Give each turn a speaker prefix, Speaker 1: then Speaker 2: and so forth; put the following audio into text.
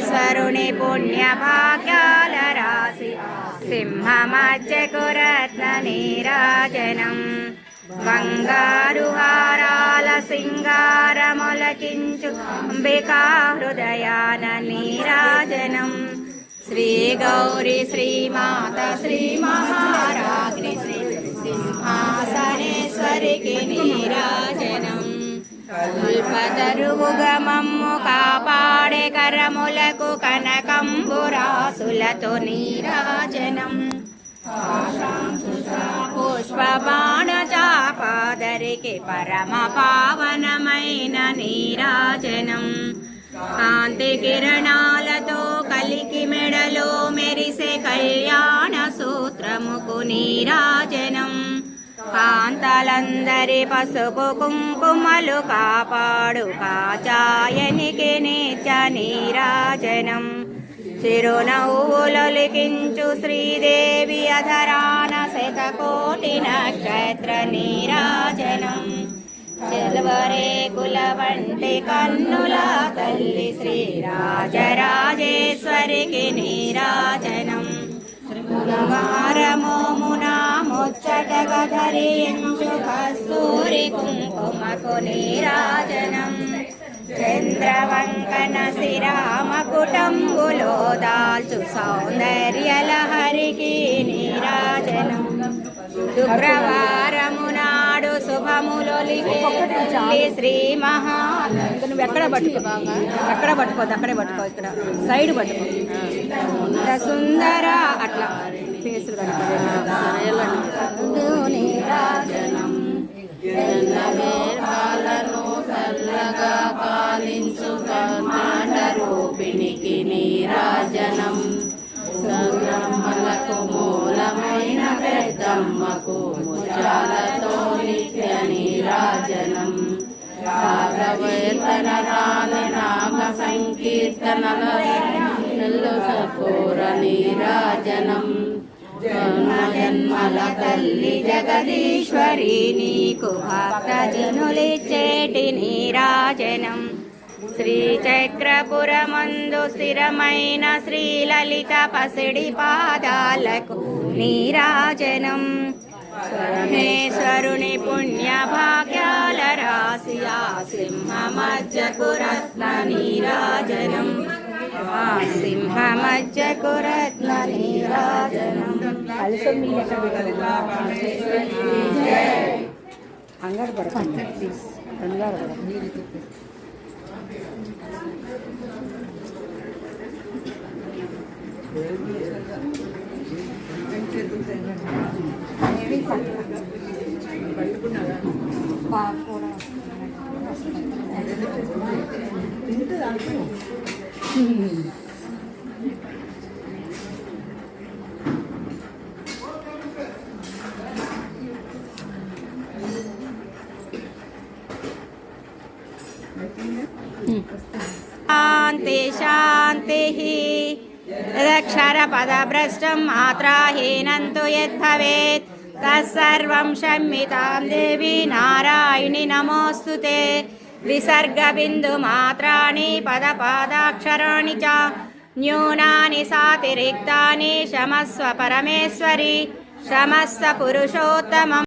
Speaker 1: పరమేశ్వరుని పుణ్యభాగ్యాల రాశి సింహమధ్యకురత్న నీరాజనం బంగారు హారాల సింగారములకించు అంబికా హృదయాన నీరాజనం శ్రీ గౌరీ శ్రీమాత శ్రీ మహారాజ్ని శ్రీ సింహాసనేశ్వరికి నీరాజనం కల్పతరువుగమమ్ము కాపాడే కరములకు కనకంబురాసులతో నీరాజనం పుష్పబాణ చాపాదరికి పరమ పావనమైన నీరాజనం కాంతి కిరణాలతో కలికి మెడలో మెరిసే కళ్యాణ సూత్రముకు నీరాజనం కాంతలందరి పసుపు కుంకుమలు కాపాడు కాచాయనికి నిత్య నీరాజనం చిరునవ్వులొలికించు శ్రీదేవి అధరాన శతకోటి నక్షత్ర నీరాజనం చెల్వరేకుల వంటి కన్నుల తల్లి శ్రీరాజరాజేశ్వరికి నీరాజనం శృంగారమోమునా ముచ్చటగా ధరించు కస్తూరి కుంకుమకు నీరాజనం చంద్రవంకన శ్రీరామకుటంబులో దాల్చు సౌందర్యలహరికి నీరాజనం శుక్రవారము నాడు శుభములొలికే శ్రీ మహా
Speaker 2: నువ్వు ఎక్కడ పట్టుకో అక్కడే పట్టుకో ఇక్కడ సైడ్ పట్టుకో
Speaker 1: సుందర అట్లా ఫేసులు నీరాజనం
Speaker 3: చల్లగా పాలించు కర్ణాట రూపిణికి నీరాజనం బ్రహ్మలకు మూలమైన పెద్దమ్మకు ముత్యాలతో నిత్య నీరాజనం రాఘవేతన నామ సంకీర్తనల సపూర నీరాజనం జన్మల తల్లి జగదీశ్వరి నీకు భక్తజనులిచ్చేటి నీరాజనం శ్రీచక్రపురమందు స్థిరమైన శ్రీలలిత పసిడి పాదాలకు నీరాజనం పరమేశ్వరుని పుణ్యభాగ్యాల రాశి ఆ సింహమధ్యకురత్న నీరాజనం ఆ సింహమధ్యకురత్న నీరాజనం
Speaker 2: అంగడి పడకండి ప్లీజ్ కంగారు
Speaker 1: శాంతి శాంతి యదక్షరపదభ్రష్టం మాత్రాహీనంతు యద్భవేత్ తత్సర్వం క్షమ్యతాం దేవి నారాయణి నమోస్తుతే విసర్గబిందుమాత్రాణి పదపాదాక్షరాణి చ న్యూనాని సాతిరిక్తాని క్షమస్వ పరమేశ్వరి క్షమస్వ పురుషోత్తమం